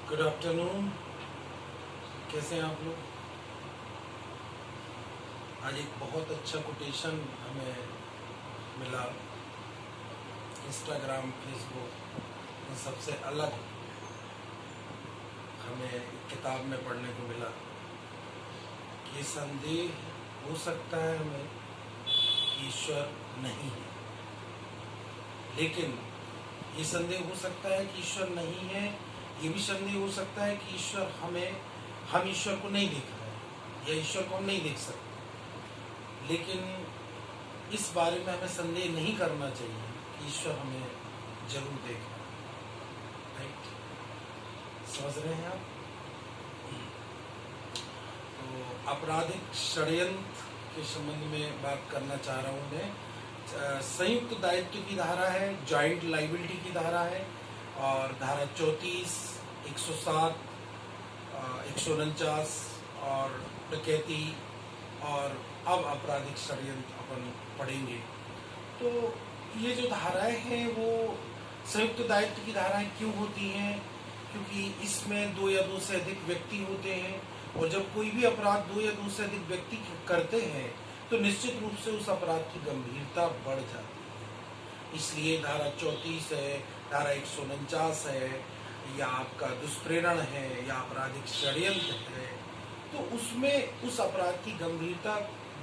Good afternoon. कैसे हैं आप लोग? आज एक बहुत अच्छा कोटेशन हमें मिला। इंस्टाग्राम, फेसबुक इन सबसे अलग हमें एक किताब में पढ़ने को मिला कि संदेह हो सकता है हमें कि ईश्वर नहीं है, लेकिन ये संदेह हो सकता है कि ईश्वर नहीं है, ये भी संदेह हो सकता है कि हम ईश्वर को नहीं देख रहे हैं या ईश्वर को हम नहीं देख सकते। लेकिन इस बारे में हमें संदेह नहीं करना चाहिए कि ईश्वर हमें जरूर देख रहा है। राइट? समझ रहे हैं आप? तो आपराधिक षड्यंत्र के संबंध में बात करना चाह रहा हूँ मैं। संयुक्त दायित्व की धारा है, जॉइंट लाइबिलिटी की धारा है, और धारा 34, 107, 149 और डकैती और अब आपराधिक षड्यंत्र अपन पढ़ेंगे। तो ये जो धाराएं हैं वो संयुक्त दायित्व की धाराएं क्यों होती हैं? क्योंकि इसमें दो या दो से अधिक व्यक्ति होते हैं, और जब कोई भी अपराध दो या दो से अधिक व्यक्ति करते हैं तो निश्चित रूप से उस अपराध की गंभीरता बढ़ जाती है। इसलिए धारा 34 है, धारा 149 है, या आपका दुष्प्रेरण है, या आपराधिक षड्यंत्र है, तो उसमें उस अपराध की गंभीरता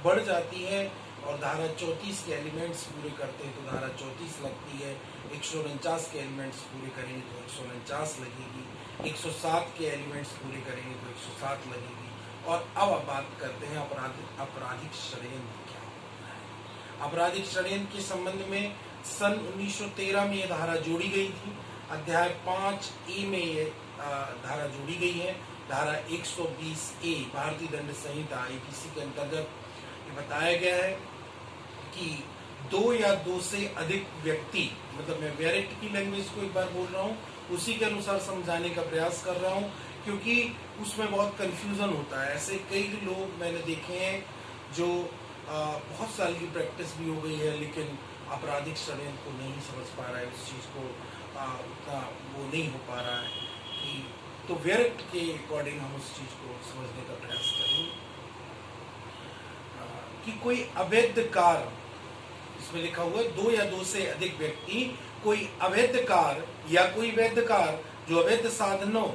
बढ़ जाती है। और धारा 34 के एलिमेंट्स पूरे करते हैं तो धारा 34 लगती है, 149 के एलिमेंट्स पूरे करेंगे तो 149 लगेगी, 107 के एलिमेंट्स पूरे करेंगे तो 107 लगेगी। और अब बात करते हैं आपराधिक षड्यंत्र क्या होता है। आपराधिक षड्यंत्र के संबंध में सन 1913 में यह धारा जोड़ी गई थी। अध्याय 5A में ये धारा जोड़ी गई है। धारा 120A भारतीय दंड संहिता IPC के अंतर्गत ये बताया गया है कि दो या दो से अधिक व्यक्ति, मतलब मैं वेरिएट की लैंग्वेज को एक बार बोल रहा हूँ, उसी के अनुसार समझाने का प्रयास कर रहा हूँ, क्योंकि उसमें बहुत कंफ्यूजन होता है। ऐसे कई लोग मैंने देखे हैं जो बहुत साल की प्रैक्टिस भी हो गई है, लेकिन आपराधिक षड्यंत्र को नहीं समझ पा रहा है, उस चीज़ को उतना वो नहीं हो पा रहा है कि तो वेरिएट के अकॉर्डिंग हम उस चीज़ को समझने का प्रयास करें कि कोई अवैध कार्य, इसमें लिखा हुआ है दो या दो से अधिक व्यक्ति कोई अवैध कार्य या कोई वैध कार्य जो अवैध साधनों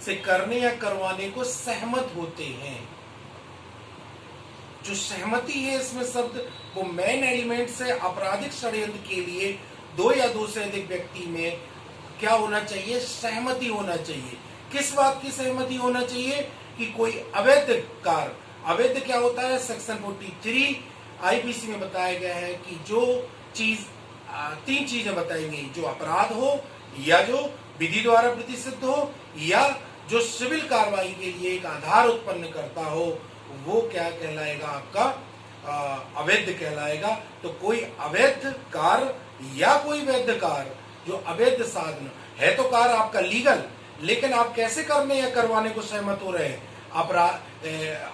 से करने या करवाने को सहमत होते हैं। जो सहमति है इसमें शब्द वो मेन एलिमेंट से आपराधिक षड्यंत्र के लिए दो या दो से अधिक व्यक्ति में क्या होना चाहिए? सहमति होना चाहिए। किस बात की सहमति होना चाहिए? कि कोई अवैध कार्य, अवैध क्या होता है? सेक्शन 43 IPC में बताया गया है कि जो चीज, तीन चीजें बताएंगी, जो अपराध हो, या जो विधि द्वारा प्रतिसिद्ध हो, या जो सिविल कार्रवाई के लिए एक आधार उत्पन्न करता हो, वो क्या कहलाएगा? आपका अवैध कहलाएगा। तो कोई अवैध कार्य या कोई वैध कार्य जो अवैध साधन है, तो कार्य आपका लीगल, लेकिन आप कैसे करने या करवाने को सहमत हो रहे हैं?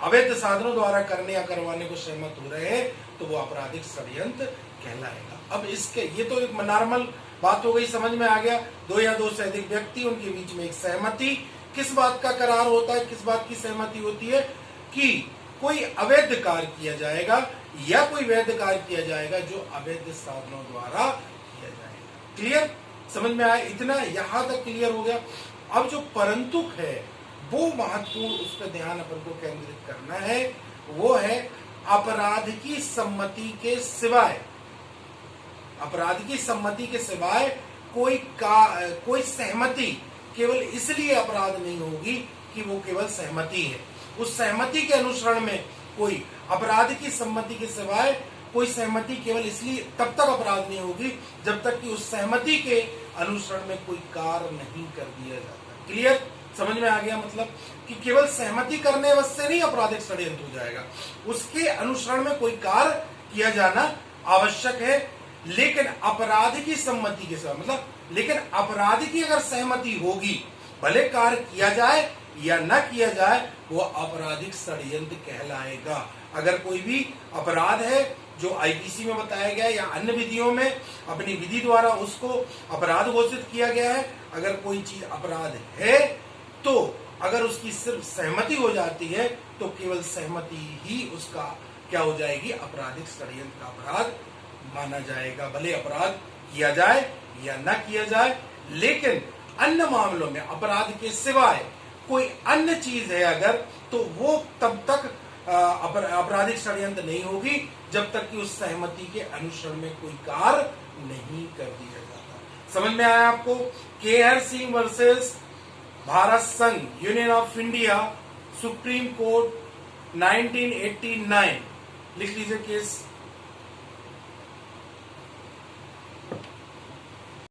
अवैध साधनों द्वारा करने या करवाने को सहमत हो रहे हैं, तो वो आपराधिक षड्यंत्र कहलाएगा। अब इसके ये तो एक नॉर्मल बात हो गई, समझ में आ गया। दो या दो से अधिक व्यक्ति, उनके बीच में एक सहमति। किस बात का करार होता है, किस बात की सहमति होती है? कि कोई अवैध कार्य किया जाएगा या कोई वैध कार्य किया जाएगा जो अवैध साधनों द्वारा किया जाएगा। क्लियर? समझ में आया? इतना यहां तक क्लियर हो गया। अब जो परंतुक है वो महत्वपूर्ण, उस पर ध्यान अपन को केंद्रित करना है। वो है अपराध की सम्मति के सिवाय, अपराध की सम्मति के सिवाय कोई सहमति केवल इसलिए अपराध नहीं होगी कि वो केवल सहमति है। उस सहमति के अनुसरण में कोई अपराध की सम्मति के सिवाय कोई सहमति केवल इसलिए तब तक अपराध नहीं होगी जब तक कि उस सहमति के अनुसरण में कोई कार्य नहीं कर दिया जाता। क्लियर? समझ में आ गया? मतलब कि केवल सहमति करने से नहीं आपराधिक षड्यंत्र हो जाएगा, उसके अनुसरण में कोई कार्य किया जाना आवश्यक है, लेकिन अपराध की सम्मति के साथ, मतलब लेकिन अपराध की अगर सहमति होगी, भले कार्य किया जाए या न किया जाए, वो आपराधिक षड्यंत्र कहलाएगा। अगर कोई भी अपराध है जो IPC में बताया गया है या अन्य विधियों में अपनी विधि द्वारा उसको अपराध घोषित किया गया है, अगर कोई चीज अपराध है तो अगर उसकी सिर्फ सहमति हो जाती है तो केवल सहमति ही उसका क्या हो जाएगी, आपराधिक षड्यंत्र का अपराध माना जाएगा, भले अपराध किया जाए या न किया जाए। लेकिन अन्य मामलों में अपराध के सिवाय कोई अन्य चीज है अगर, तो वो तब तक आपराधिक षड्यंत्र नहीं होगी जब तक कि उस सहमति के अनुसरण में कोई कार्य नहीं कर दिया जाता। समझ में आया आपको? केआर सिंह वर्सेस भारत संघ, union of India, supreme court 1989। लिख लीजिए केस।